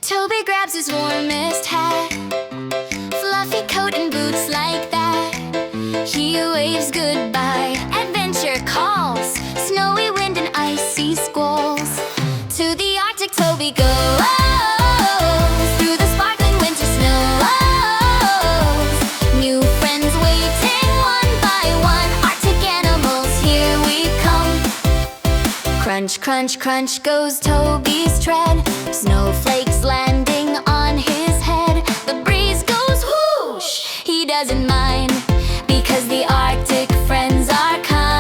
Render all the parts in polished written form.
Toby grabs his warmest hat, fluffy coat and boots like that. He waves goodbye, adventure calls, snowy wind and icy squalls. To the Arctic Toby goes, through the sparkling winter snows. New friends waiting one by one, Arctic animals, here we come. Crunch, crunch, crunch goes Toby's tread, snowflakes landing on his head. The breeze goes whoosh, he doesn't mind, because the Arctic friends are kind.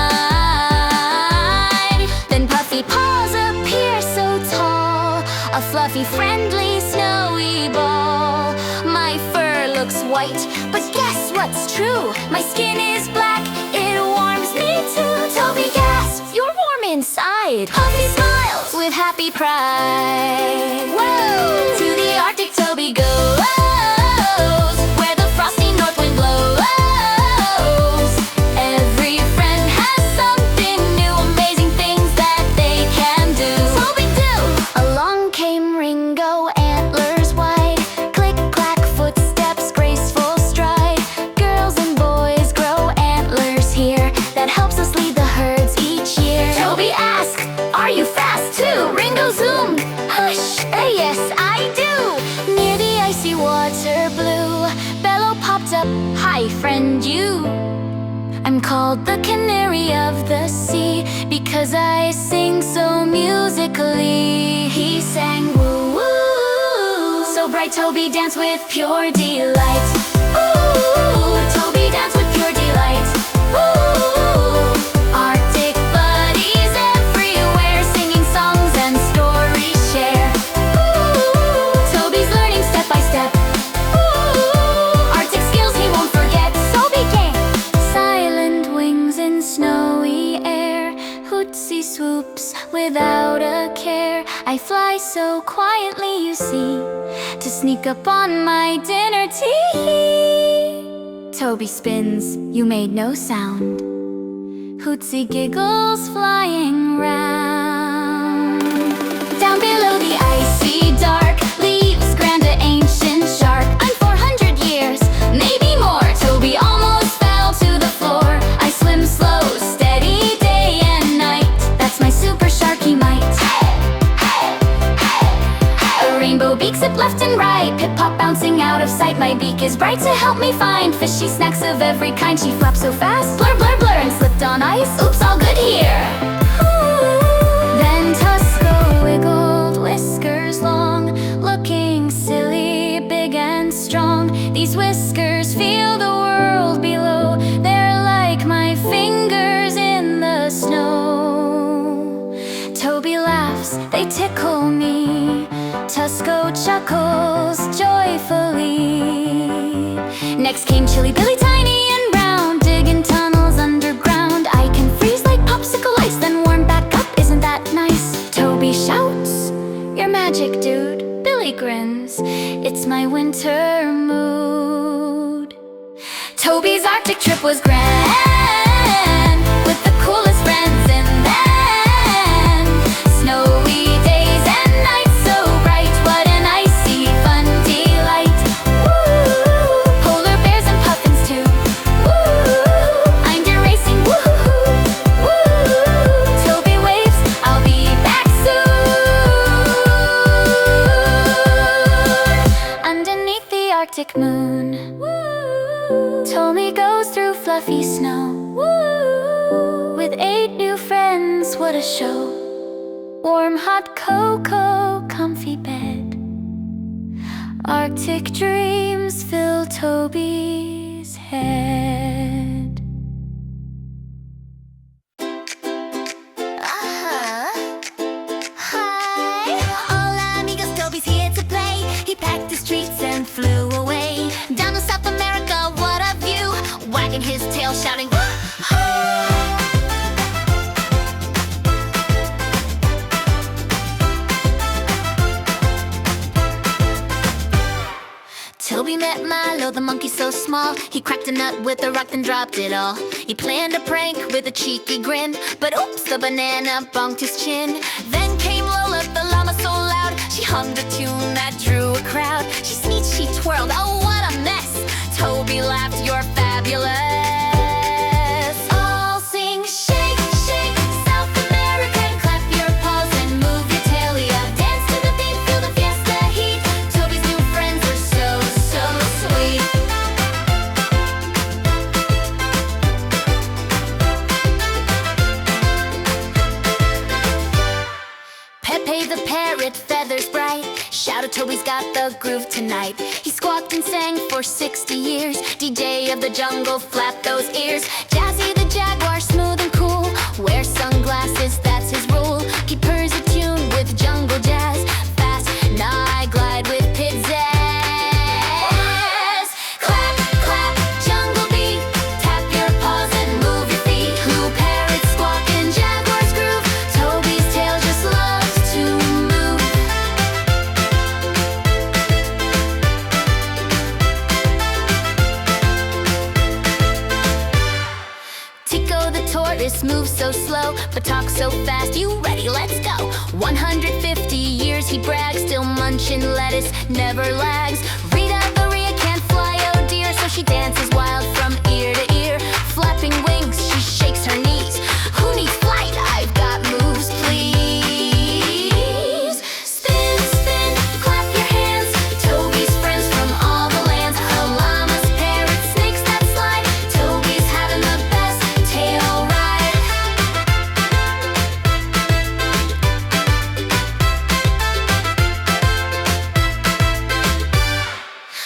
Then puffy paws appear so tall, a fluffy, friendly, snowy ball. My fur looks white, but guess what's true? My skin is black, it warms me too. Toby gasps, you're warm inside. Puffy smiles with happy pride. Whoa! To the Arctic Toby goes, where the frosty north wind blows. Every friend has something new, amazing things that they can do. Toby do! Along came Ringo, antlers wide, click clack footsteps, graceful stride. Girls and boys grow antlers here, that helps us lead the herds each year. Toby asked, are you fast too? Ringo zoomed, hush, yes I do. Near the icy water blue, Bellow popped up, hi friend you. I'm called the canary of the sea, because I sing so musically. He sang woo woo, so bright Toby danced with pure delight. Ooh, Toby danced with pure delight. Ooh, Arctic buddies everywhere, singing songs and stories share. Ooh, Toby's learning step by step. Ooh, Arctic skills he won't forget. Toby came, silent wings in snowy air, hootsy swoops without a care. I fly so quietly, you see, to sneak up on my dinner tea. Toby spins, you made no sound. Hootsy giggles flying round. Down below the icy dark, leaves grand an ancient shark. I'm 400 years, maybe more. Toby almost fell to the floor. I swim slow, steady day and night. That's my super sharky might. A rainbow beak zip left and right, pip pop bouncing out of sight. My beak is bright to help me find fishy snacks of every kind. She flapped so fast, blur blur blur, and slipped on ice. Oops, all good here. Then Tusco wiggled, whiskers long, looking silly, big and strong. These whiskers feel the world below, they're like my fingers in the snow. Toby laughs, they tickle me. Tusco chuckles joyfully. Next came Chilly Billy, tiny and round, digging tunnels underground. I can freeze like popsicle ice, then warm back up, isn't that nice? Toby shouts, you're magic, dude. Billy grins, it's my winter mood. Toby's Arctic trip was grand, with the coolest friends in them. Snowy days and nights so bright, what an icy fun delight. Woo! Polar bears and puffins too. Woo! I'm racing. Woo! Woo! Toby waves, I'll be back soon. Underneath the Arctic moon, woo! Toby goes through fluffy snow. Woo! With 8 new friends, what a show. Warm hot cocoa, comfy bed. Arctic dreams fill Toby's head. Hi, hola amigos, Toby's here to play. He packed his treats and flew away. Down to South America, what a view. Wagging his tail, shouting woo-hoo. Toby met Milo, the monkey so small. He cracked a nut with a rock, then dropped it all. He planned a prank with a cheeky grin, but oops, the banana bonked his chin. Then came Lola, the llama so loud, she hummed a tune that drew a crowd. She sneezed, she twirled, oh what a mess. Toby laughed, you're fabulous. All sing, shake, shake, South American. Clap your paws and move your tail, yeah. Dance to the beat, feel the fiesta heat. Toby's new friends are so, so sweet. Pepe the parrot, feathers bright, shouted Toby's got the groove tonight. He squawked and sang for 60 years. DJ of the jungle, flap those ears. Jazzy the jaguar, smooth and cool, wear sunglasses, that's his rule. He purrs a tune with jungle jazz. Fast, nah, I glide with pizzazz. Clap, clap, jungle beat. Tap your paws and move your feet. Blue parrots squawk and jaguars groove. Toby's tail just loves to move. Tico the tortoise moves so slow, but talks so fast. You ready? Let's go. 150 years he brags, still munching lettuce, never lags. Rita the rhea can't fly, oh dear, so she dances wild from ear to ear. Flapping wings, she shakes her knees. Who needs flight? I've got moves, please. Spin, spin, clap your hands. Toby's friends from all the lands. Llamas, parrots, snakes that slide. Toby's having the best tail ride.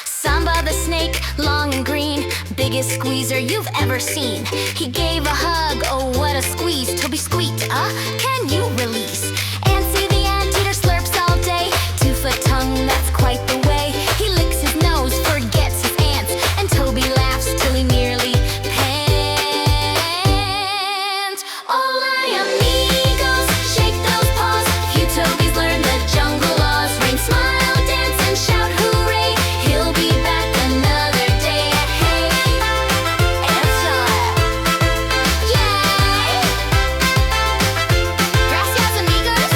Samba the snake, long and green, biggest squeezer you've ever seen. He gave a hug, oh what a squeeze. Toby squeaked, can you release? Antsy the anteater slurps all day. 2-foot tongue, that's quite the way. He licks his nose, forgets his ants, and Toby laughs till he nearly pants. Hola amigos, shake those paws. Few Tobys learn the jungle laws. Rain, smile, dance, and shout hooray. He'll be back another day. Hey, yay! Gracias amigos,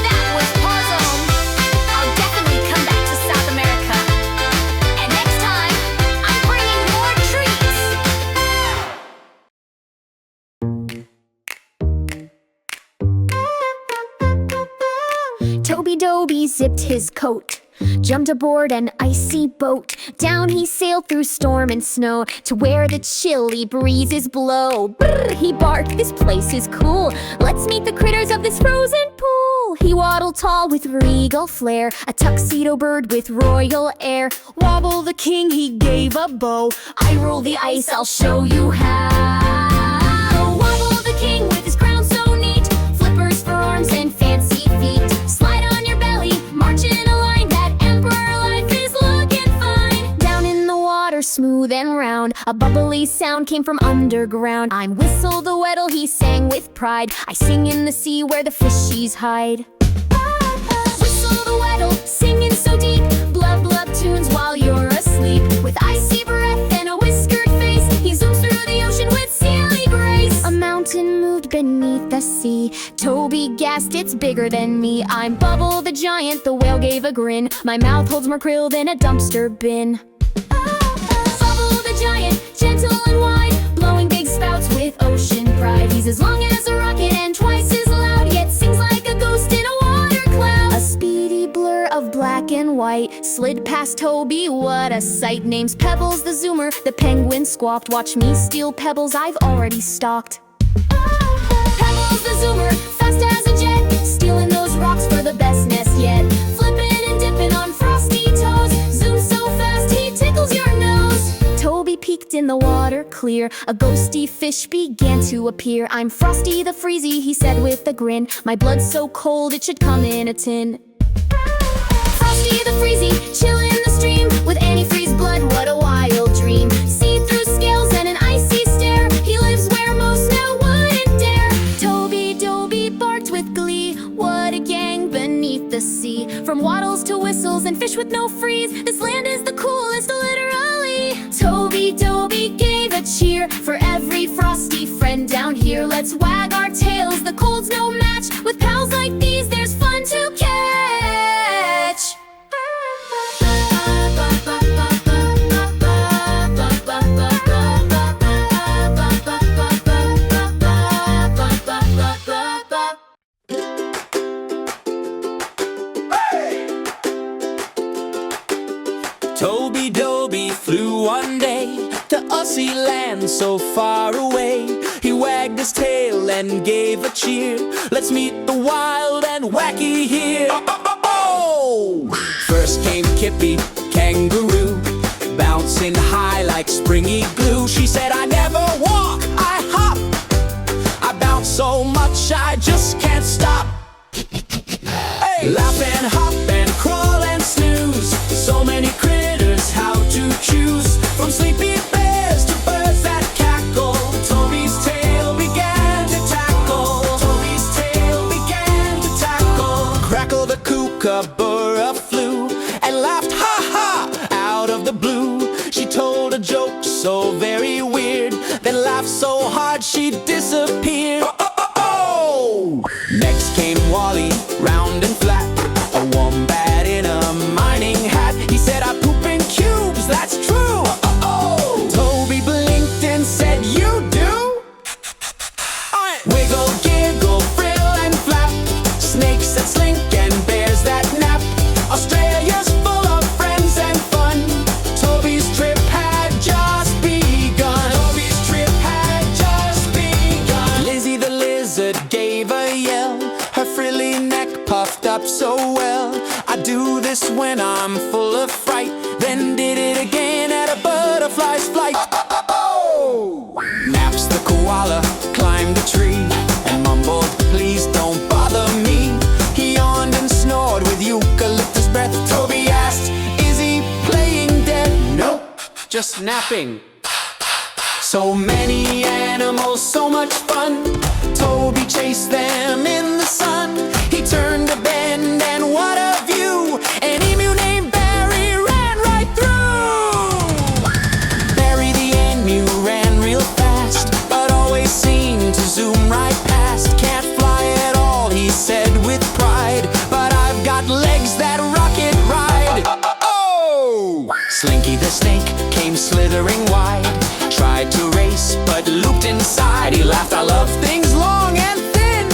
that was Puzzle. I'll definitely come back to South America, and next time I'm bringing more treats. Toby Doby zipped his coat, jumped aboard an icy boat. Down he sailed through storm and snow to where the chilly breezes blow. Brr, he barked, this place is cool. Let's meet the critters of this frozen pool. He waddled tall with regal flair, a tuxedo bird with royal air. Wobble the king, he gave a bow. I roll the ice, I'll show you how. Wobble the king with his crown so neat, flippers for arms and fancy feet. Slide on your belly, march in a line. That emperor life is looking fine. Down in the water, smooth and round, a bubbly sound came from underground. I'm Whistle the Weddle, he sang with pride. I sing in the sea where the fishies hide. Whistle the Weddle, singing so deep, blub blub tunes while you're asleep. With icy breath and a whiskered face, he zooms through the ocean with silly grace. A mountain moved beneath the sea. Toby gasped, it's bigger than me. I'm Bubble the giant, the whale gave a grin. My mouth holds more krill than a dumpster bin. Bubble the giant, gentle and wide, blowing big spouts with ocean pride. He's as long as a rocket and twice as loud, yet sings like a ghost in a water cloud. A speedy blur of black and white slid past Toby, what a sight. Name's Pebbles the zoomer, the penguin squawked. Watch me steal pebbles I've already stalked. Pebbles the zoomer, fast as a jet, stealing those rocks for the best nest yet. Flipping and dipping on frosty toes, zoom so fast he tickles your nose. Toby peeked in the water clear, a ghosty fish began to appear. I'm Frosty the Freezy, he said with a grin. My blood's so cold it should come in a tin. Frosty the Freezy, chill in the stream with antifreeze blood, what a wild dream. See-through scales and an icy stare, he lives where most now wouldn't dare. Toby Doby barked with glee, what a gang beneath the sea. From waddles to whistles and fish with no freeze, this land is the coolest, literally. Toby Doby gave a cheer for every frosty friend down here. Let's wag our tails, the cold's no match. With pals like these, there's fun to catch. Toby Doby flew one day to Aussie land so far away. He wagged his tail and gave a cheer. Let's meet the wild and wacky here. Oh! First came Kippy, kangaroo, bouncing high like springy glue. She said, I never walk, I hop. I bounce so much I just can't stop. Hey! Laugh and hop and crawl and snooze. So many critters, how to choose. From sleepy bears to birds that cackle, Toby's tail began to tackle. Toby's tail began to tackle. Crackle the kookaburra flew and laughed ha ha out of the blue. She told a joke so very weird, then laughed so hard she disappeared. Next came Wally, round and flat, a wombat in a mining hat. He said, I poop in cubes, that's true. Toby blinked and said, you do? Wiggle, giggle, frill and flap, snakes that slink and bears that nap. Australia's full of friends and fun. Toby's trip had just begun. Toby's trip had just begun. Lizzie the lizard gave a yell, her frilly neck puffed up so well. I do this when I'm full of fright, then did it again at a butterfly's flight. Naps the koala climbed a tree and mumbled, please don't bother me. He yawned and snored with eucalyptus breath. Toby asked, is he playing dead? Nope, just napping. So many animals, so much fun. Toby chased them in the sun. He turned a bend and what a view! An emu named Barry ran right through. Barry the emu ran real fast, but always seemed to zoom right past. Can't fly at all, he said with pride, but I've got legs that rocket ride. Oh! Slinky the snake came slithering wide, tried to race but looped inside. He laughed, I love things long and thin,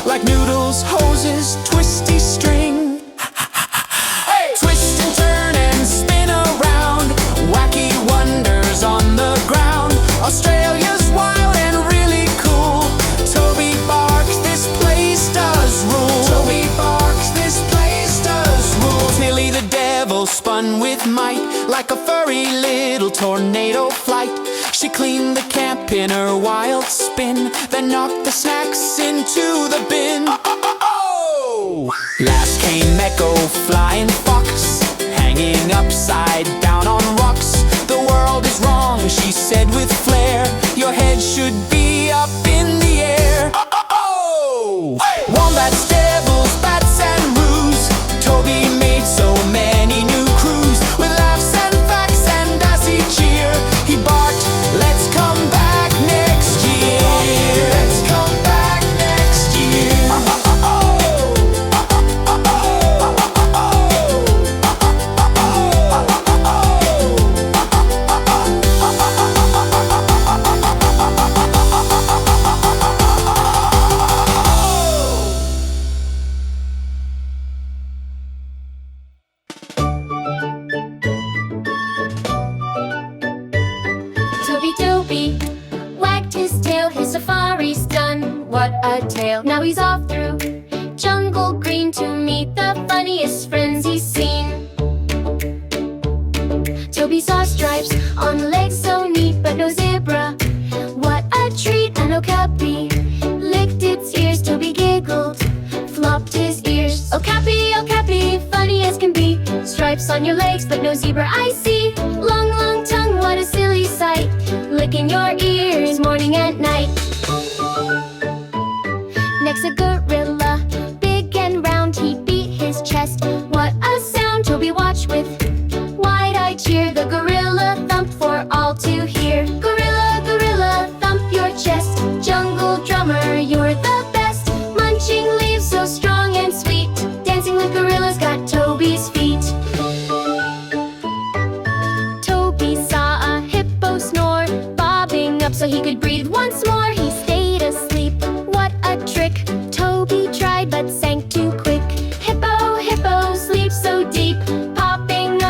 like noodles, hoses, twisty string. Hey! Twist and turn and spin around, wacky wonders on the ground. Australia's wild and really cool. Toby barks, this place does rule. Toby barks, this place does rule. Tilly the devil spun with might, like a furry little tornado flight. She cleaned the camp in her wild spin, then knocked the snacks into the bin. Last came Echo, flying fox, hanging upside down on rocks. The world is wrong, she said with flair. Your head should be up in the air. Wombats, devils, bats and roos. Toby made so many new crews, with laughs and facts and assy cheer. He barked, let's come back next year. Let's come back next year. Toby Doby wagged his tail, his safari's done. What a tale! Now he's off through jungle green to meet the funniest friends he's seen. Toby saw stripes on legs so neat, but no zebra. What a treat! And okapi licked its ears. Toby giggled, flopped his ears. Okapi, funny as can be. Stripes on your legs, but no zebra I see. Long, long tongue, what a silly sight, licking your ears morning and night. Next a gorilla, big and round, he beat his chest. What a sound! Toby watched with wide-eyed cheer. The gorilla thumped for all to hear. Gorilla, gorilla, thump your chest. Jungle drummer, you're the best. Munching leaves so strong and sweet, dancing with gorillas got Toby's feet. Toby saw a hippo snore, bobbing up so he could breathe once more. He stayed asleep. What a trick! Toby tried but sank too quick. Hippo, hippo, sleep so deep, popping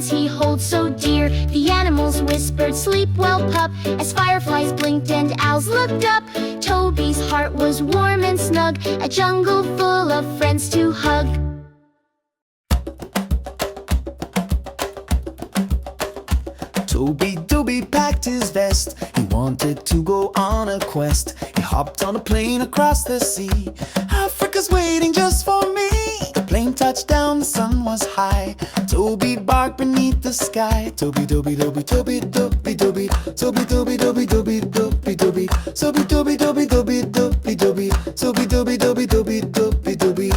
friends he holds so dear. The animals whispered, "Sleep well, pup," as fireflies blinked and owls looked up. Toby's heart was warm and snug, a jungle full of friends to hug. Toby Doby packed his vest. He wanted to go on a quest. He hopped on a plane across the sea. Africa's waiting just for me. The plane touched down, the sun was high. Toby barked beneath the sky. Toby Doby Doby, Toby Doby Doby, Toby Doby Doby Doby Doby Doby, Toby Doby Doby Doby Doby Doby, Toby Doby Doby Doby Doby Doby.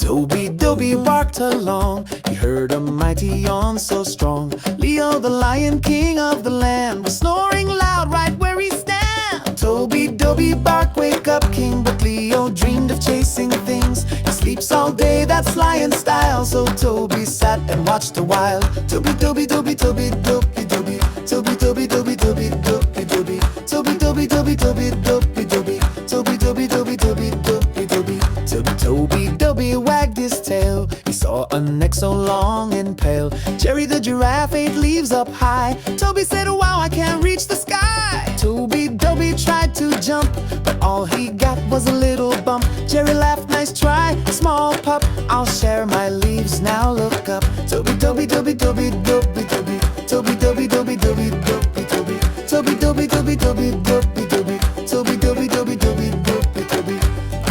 Toby Doby barked along. He heard a mighty yawn so strong. Leo, the lion king of the land, was snoring loud right where he stand. Toby Doby barked, "Wake up, king," but Leo dreamed of chasing things. He sleeps all day, that's lion style. So Toby sat and watched a while. Toby Doby Doby Toby Doby Doby, Toby Doby Doby Doby Doby Doby, Toby Doby Doby Doby Doby Doby, Toby Doby Doby Doby Doby Doby. Toby Doby wagged his tail. He saw a neck so long and pale. Jerry the giraffe ate leaves up high. Toby said, "Wow, I can't reach the sky." Toby Doby tried to jump, but all he got was a little bump. Jerry laughed, "Nice try, small pup. I'll share my leaves, now look up." Toby Doby Doby Doby Doby Doby, Toby Doby Doby Doby Doby Doby, Toby Doby Doby Doby Doby Doby, Toby Doby Doby Doby Doby Doby.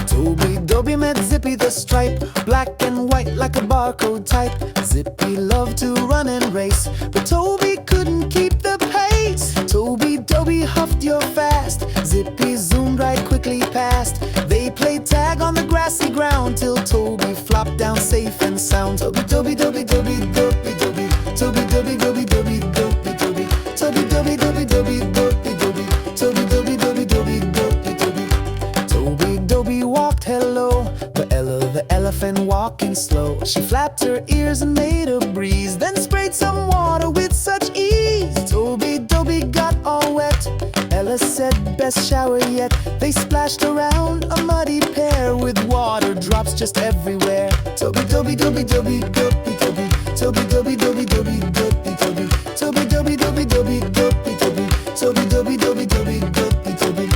Toby Doby met Zippy the stripe, black and white like a barcode type. Zippy loved to run and race, but Toby couldn't keep the pace. Toby Doby huffed your fast, Zippy zoomed right quickly past. They played tag on the grassy ground till Toby flopped down safe and sound. Toby Doby Doby Doby Doby Doby, Toby Doby Doby Doby Doby Doby, Toby Doby Doby Doby Doby Doby, Toby Doby Doby Doby Doby Doby. Toby Doby walked hello, but Ella the elephant walking slow. She flapped her ears and made a breeze, then sprayed some water with such ease. Toby Doby got all wet. Ella said, "Best shower yet." They splashed around, a muddy pair, with water drops just everywhere. Toby Doby Doby Doby Doby Doby, Toby Doby Doby Doby Doby Doby, Toby Doby Doby Doby Doby Doby, Toby Doby Doby Doby Doby Doby.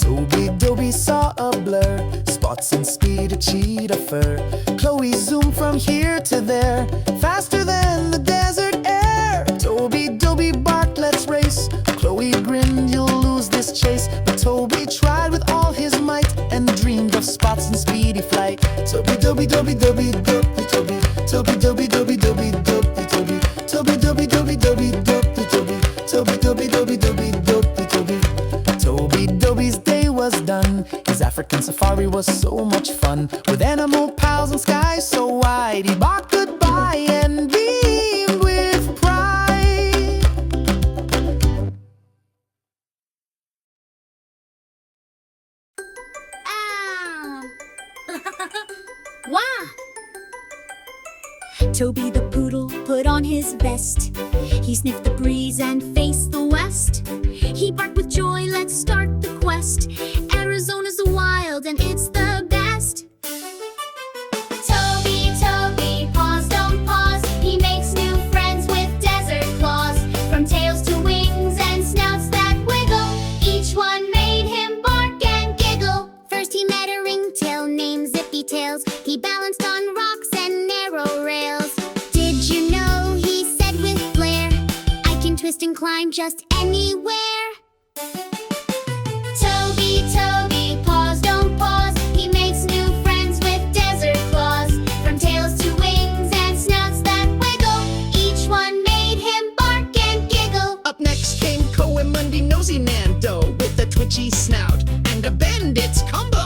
Toby Doby saw a blur, spots and speed, a cheetah fur. Chloe zoomed from here to there, faster than the desert air. Toby Doby barked, "Let's race." Chloe grinned, "You'll lose this chase." But Toby tried with all his might and dreamed of spots and speedy flight. Toby Doby Doby Doby Doby Doby, Toby Doby Doby Doby Doby Doby, Toby Doby Doby Doby Doby Doby, Toby Doby Doby Doby Doby Doby. Toby Doby's day was done. His African safari was so much fun. With animal pals and skies so wide, he barked goodbye and beamed with pride. Wah! Toby the poodle put on his vest. He sniffed the breeze and faced the west. He barked with joy, "Let's start the quest. Arizona's wild and it's the best." Toby, Toby, paws don't pause. He makes new friends with desert claws. From tails to wings and snouts that wiggle, each one made him bark and giggle. First he met a ringtail named Zippy Tails. He balanced on rocks and narrow rails. "Did you know," he said with flair, "I can twist and climb just anywhere." Toby, Toby, paws don't pause. He makes new friends with desert claws. From tails to wings and snouts that wiggle, each one made him bark and giggle. Up next came Coemundi Nosy Nando, with a twitchy snout and a bandit's combo.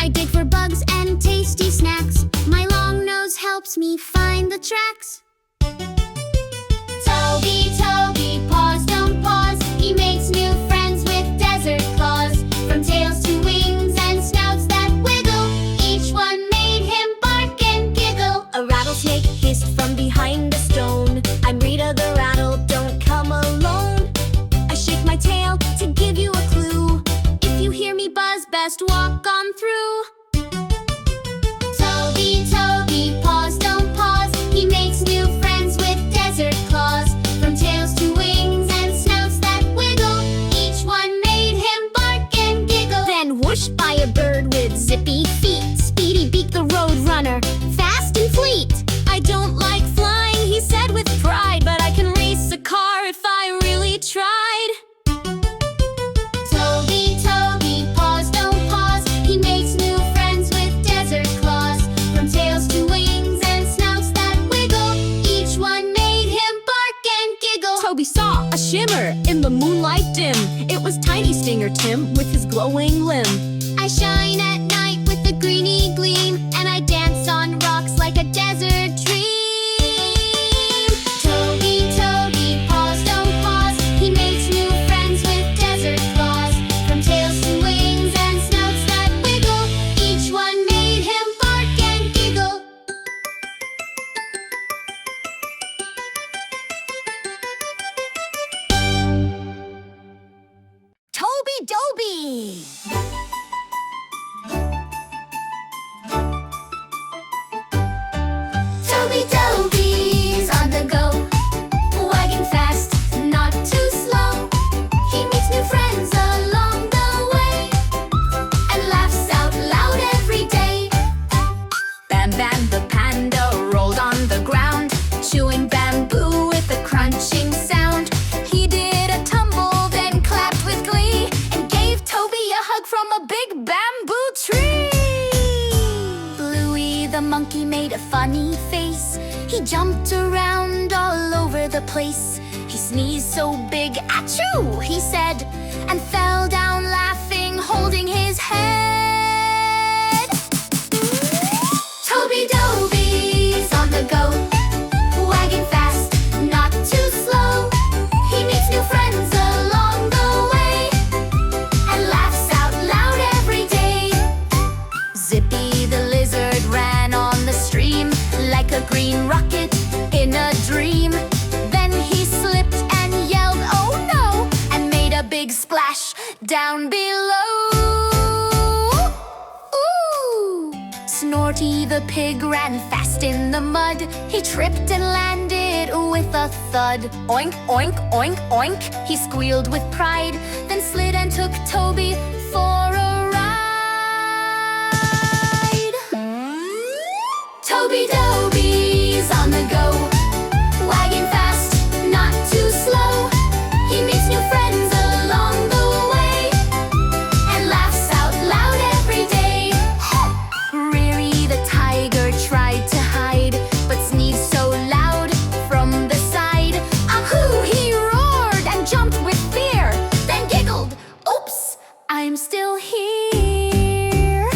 I dig for bugs and tasty snacks. My long nose helps me find the tracks. Toby, Toby, paws don't pause. He makes new friends with desert claws. From tails to wings and snouts that wiggle, each one made him bark and giggle. A rattlesnake hissed from behind a stone. "I'm Rita the rattle, don't come alone." I shake my tail to give you a clue. If you hear me buzz, best walk on through. Toby, Toby, paws don't pause. He makes new friends with desert claws. near Tim with his glowing limb. I shine at night with a greeny gleam, and I dance on rocks like a desert dream. Toby, Toby, paws don't pause. He makes new friends with desert claws. From tails to wings and snouts that wiggle, each one made him bark and giggle. Toby Doby! Toby Doby's on the go, wagging fast, not too slow. He meets new friends along the way and laughs out loud every day. Bam Bam the panda rolled on the ground, chewing bamboo with a crunching sound. He did a tumble, then clapped with glee, and gave Toby a hug from a big bamboo tree. Bluey the monkey made a funny face. He jumped around all over the place. He sneezed so big, achoo, he said, and fell down laughing, holding his head. Toby Doby's on the go, wagging fast, not too slow. He meets new friends along the way and laughs out loud every day. Zippy the lizard ran on the stream like a green rocket in a dream. Then he slipped and yelled, oh no, and made a big splash down below. Ooh! Snorty the pig ran fast in the mud. He tripped and landed with a thud. Oink, oink, oink, oink, he squealed with pride, then slid and took Toby for a ride. Toby Doby's on the go, wagging fast, not too slow. He meets new friends along the way and laughs out loud every day. Riri the tiger tried to hide, but sneezed so loud from the side. Ahoo! He roared and jumped with fear, then giggled, oops, I'm still here.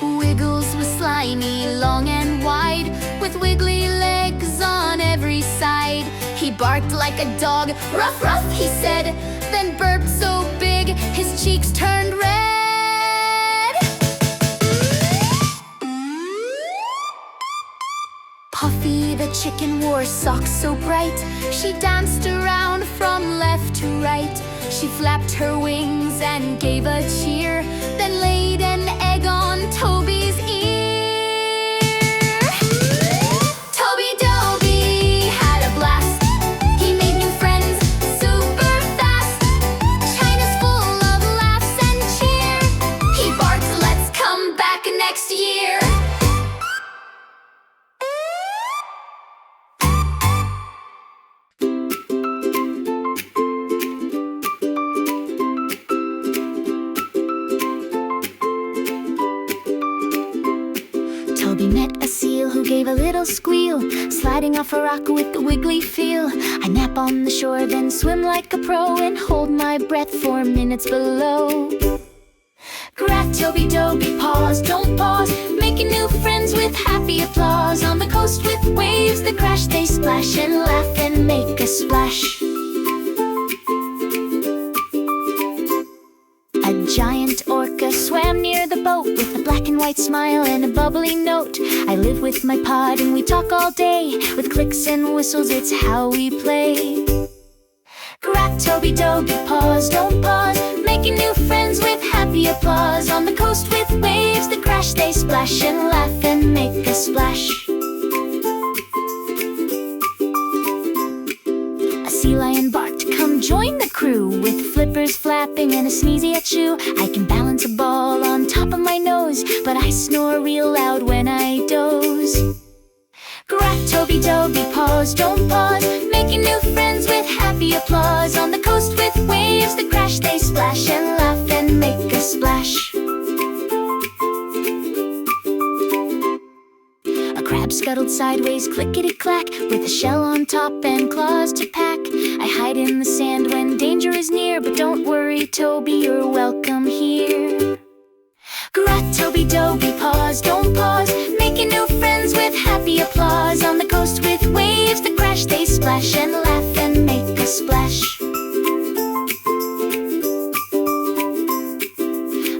Wiggles was slimy, long and wide, with wiggly legs on every side. He barked like a dog, ruff, ruff, he said, then burped so big his cheeks turned red. Puffy the chicken wore socks so bright. She danced around from left to right. She flapped her wings and gave a cheer, then laid an egg on Toby's ear. Toby Doby had a blast. He made new friends super fast. China's full of laughs and cheer. He barked, let's come back next year. Toby met a seal who gave a little squeal, sliding off a rock with a wiggly feel. I nap on the shore, then swim like a pro, and hold my breath for minutes below. Grab Toby Doby, paws don't pause, making new friends with happy applause. On the coast with waves that crash, they splash and laugh and make a splash. A giant orca swam near the boat with a black and white smile and a bubbly note. I live with my pod and we talk all day. With clicks and whistles, it's how we play. Grab Toby Doby, paws don't pause, making new friends with happy applause. On the coast with waves that crash, they splash and laugh and make a splash. A sea lion barked, come join the crew. With flippers flapping and a sneezy achoo. I can balance a ball on top of my nose, but I snore real loud when I doze. Grab Toby Doby, paws don't pause, making new friends with happy applause. On the coast with waves that crash, they splash and laugh and make a splash. A crab crab scuttled sideways, clickety-clack, with a shell on top and claws to pack. I hide in the sand when danger is near, but don't worry, Toby, you're welcome here. Grat, Toby, Doby, pause, don't pause, making new friends with happy applause. On the coast with waves that crash, they splash and laugh and make a splash.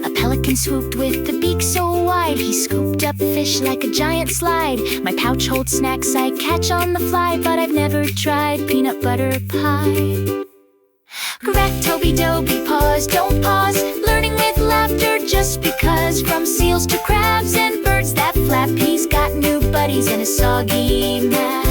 A pelican swooped with the beak so wide, he scooped up fish like a giant slide. My pouch holds snacks I catch on the fly, but I've never tried peanut butter pie. Grat, Toby, Doby, pause, don't pause, learning with laughter just because. From seals to crabs and birds that flap, he's got new buddies in a soggy map.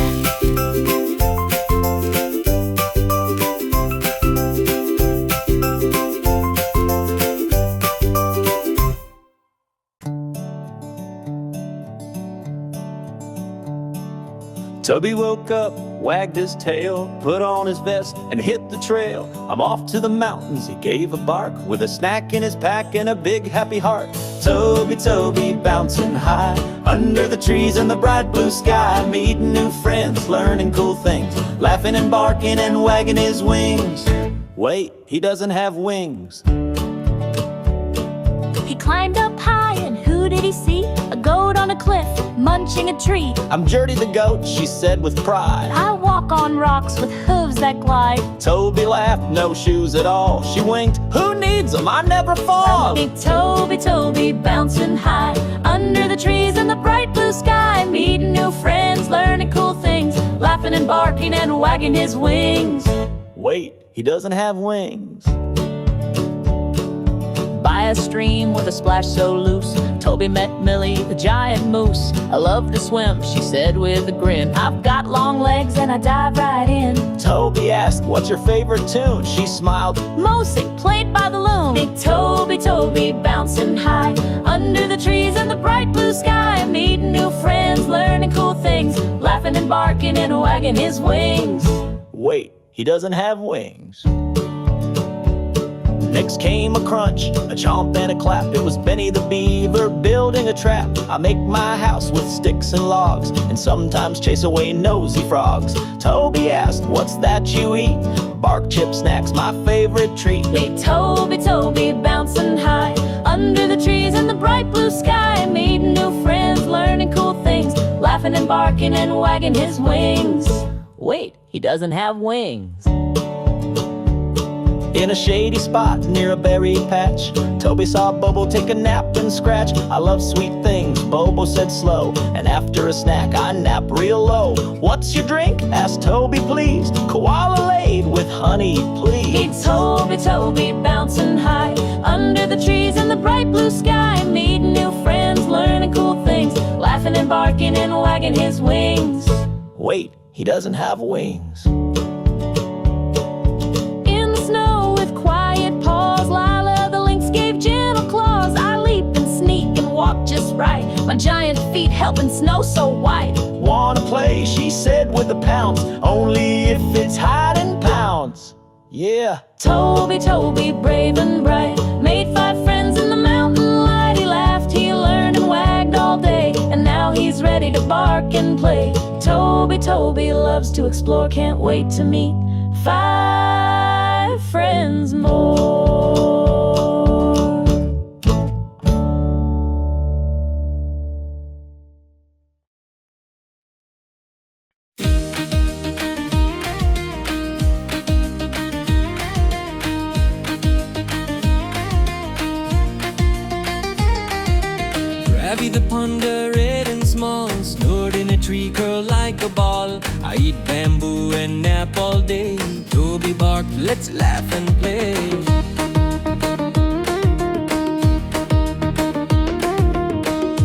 Toby woke up, wagged his tail, put on his vest and hit the trail. I'm off to the mountains, he gave a bark, with a snack in his pack and a big happy heart. Toby, Toby, bouncing high, under the trees in the bright blue sky, meeting new friends, learning cool things, laughing and barking and wagging his wings. Wait, he doesn't have wings. He climbed up high, and who did he see? A goat on a cliff, munching a tree. I'm Gertie the goat, she said with pride. I walk on rocks with hooves that glide. Toby laughed, no shoes at all. She winked, who needs them? I never fall. Big Toby, Toby, bouncing high, under the trees in the bright blue sky, meeting new friends, learning cool things, laughing and barking and wagging his wings. Wait, he doesn't have wings. By a stream with a splash so loose, Toby met Millie, the giant moose. I love to swim, she said with a grin. I've got long legs and I dive right in. Toby asked, what's your favorite tune? She smiled, Mosing, played by the loon. Big Toby, Toby, bouncing high, under the trees in the bright blue sky, meeting new friends, learning cool things, laughing and barking and wagging his wings. wait, he doesn't have wings. Next came a crunch, a chomp and a clap. It was Benny the Beaver building a trap. I make my house with sticks and logs, and sometimes chase away nosy frogs. Toby asked, what's that you eat? Bark chip snacks, my favorite treat. Big Toby, Toby, bouncing high, under the trees in the bright blue sky, meeting new friends, learning cool things, laughing and barking and wagging his wings. Wait, he doesn't have wings. In a shady spot near a berry patch, Toby saw Bobo take a nap and scratch. I love sweet things, Bobo said slow, and after a snack I nap real low. What's your drink? asked Toby pleased. Koala laid with honey, please. Big Toby, Toby, bouncing high, under the trees in the bright blue sky, meeting new friends, learning cool things, laughing and barking and wagging his wings. Wait, he doesn't have wings. Right, my giant feet helping snow so white. Wanna play, she said with a pounce, only if it's hiding pounds. Yeah. Toby, Toby, brave and bright, made 5 friends in the mountain light. He laughed, he learned and wagged all day, and now he's ready to bark and play. Toby, Toby loves to explore, can't wait to meet 5 friends more. Ravi the ponder, red and small, snored in a tree, curled like a ball. I eat bamboo and nap all day. Toby barked, let's laugh and play.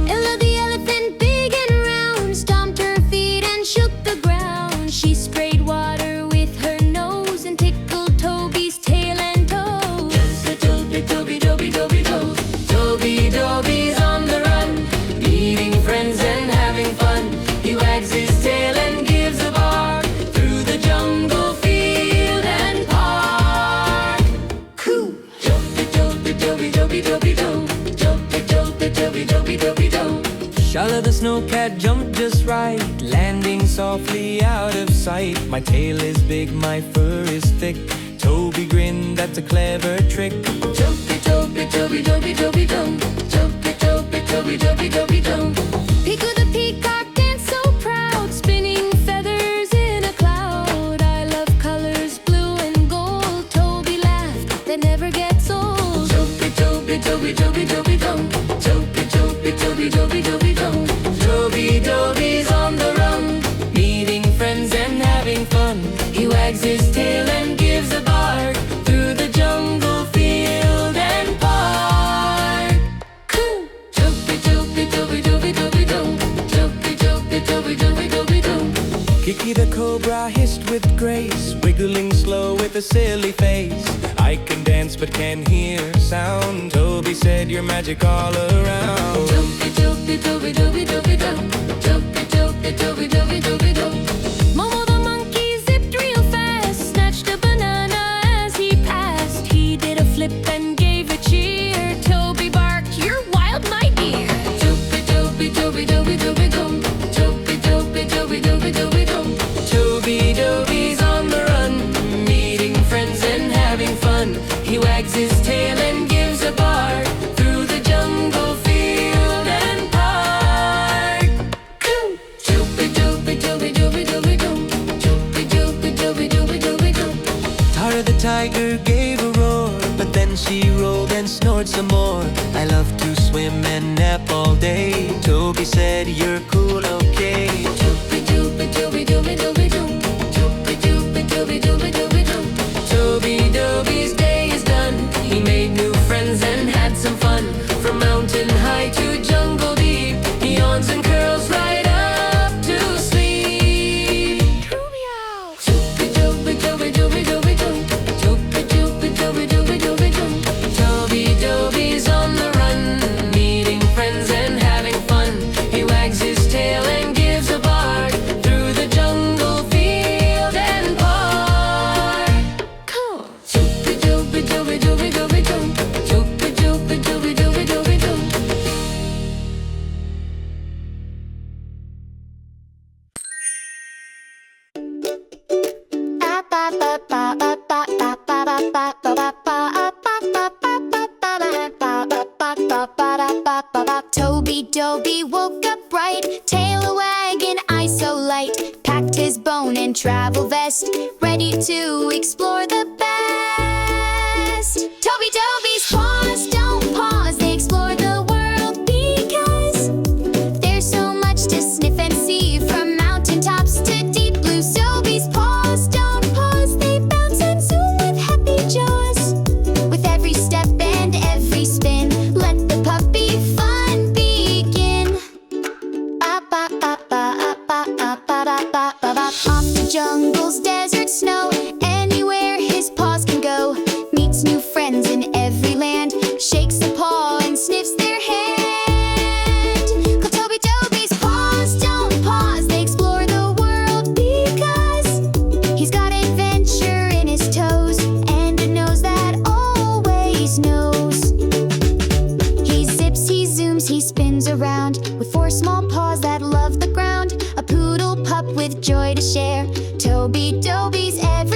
Ella the elephant, big and round, stomped her feet and shook the ground. She sprayed water with her nose and tickled Toby's tail and toes. Toby, Toby, Doby, Doby, Doby. Toby, Doby's on the run, meeting friends and having fun. He wags his tail and gives a bark through the jungle, field and park. Coo! Stella the snowcat jumped just right, landing softly out of sight. My tail is big, my fur is thick. Toby grinned, that's a clever trick. Toby, Toby, Toby, Toby, Toby, dum. Toby, Toby, Toby, Toby, Toby, dum. Pico the peacock danced so proud, spinning feathers in a cloud. I love colors, blue and gold. Toby laughed, that never gets old. Toby, Toby, Toby, Toby, Toby, dum. Toby, Toby, Toby, Toby, Toby, dum. Toby Doby's on the run, meeting friends and having fun. He wags his tail and gives a bark through the jungle, field and park. Toby, Toby, Toby, Toby, Toby, dum. Toby, Toby, Toby, Toby, Toby, dum. Kiki the cobra hissed with grace, wiggling slow with a silly face. I can dance but can't hear sound. Toby said you're magic all around. Toby, Toby, Toby, Toby, Toby, dum. Toby, Toby, Toby, Toby, Toby, dum. Momo the monkey zipped real fast, snatched a banana as he passed. He did a flip and gave a cheer. Toby barked, "You're wild, my dear." Toby, Toby, Toby, Toby, Toby, dum. Toby, Toby, Toby, Toby, Toby, dum. Toby Doby's on the run, meeting friends and having fun. He wags his tail and gives a bark through the jungle, field and park. Toby, Toby, Toby, Toby, Toby, dum. Toby, Toby, Toby, Toby, Toby, dum. Tara the tiger gave a roar, but then she rolled and snored some more. I love to swim and nap all day. Toby said you're cool, okay. Toby, Toby, Toby, Toby, Toby, dum. Toby, Toby, Toby, Toby, Toby, dum. Toby Doby's day is done. He made new friends and had some fun. From mountain high to jungle deep, he yawns and curls right up to sleep. Toby, Toby, Toby, Toby, Toby, dum. Toby, Toby, Toby, Toby, Toby, dum. Toby Doby's on the run, meeting friends and having fun. He wags his tail and gives a bark through the jungle, field and park. Toby, Toby, Toby, Toby, Toby, dum. Toby, Toby, Toby, Toby, Toby, dum. Toby Doby woke up bright, tail a wagging, eyes so light. Packed his bone and travel vest, ready to explore the best. Toby Doby's paws don't pause, they explore the world because there's so much to sniff and see, from mountaintops to deep blue. Toby's paws don't pause, they bounce and zoom with happy jaws. With every step and every spin, let the puppy fun begin. Off to jungles, deserts, snow, anywhere his paws can go. Meets new friends in every land, shakes a paw and sniffs their hand. 'Cause Toby Doby's paws don't pause, they explore the world because he's got adventure in his toes and a nose that always knows. He zips, he zooms, he spins around with four small paws that love the ground. A poodle pup with joy to share. Toby Doby's everywhere.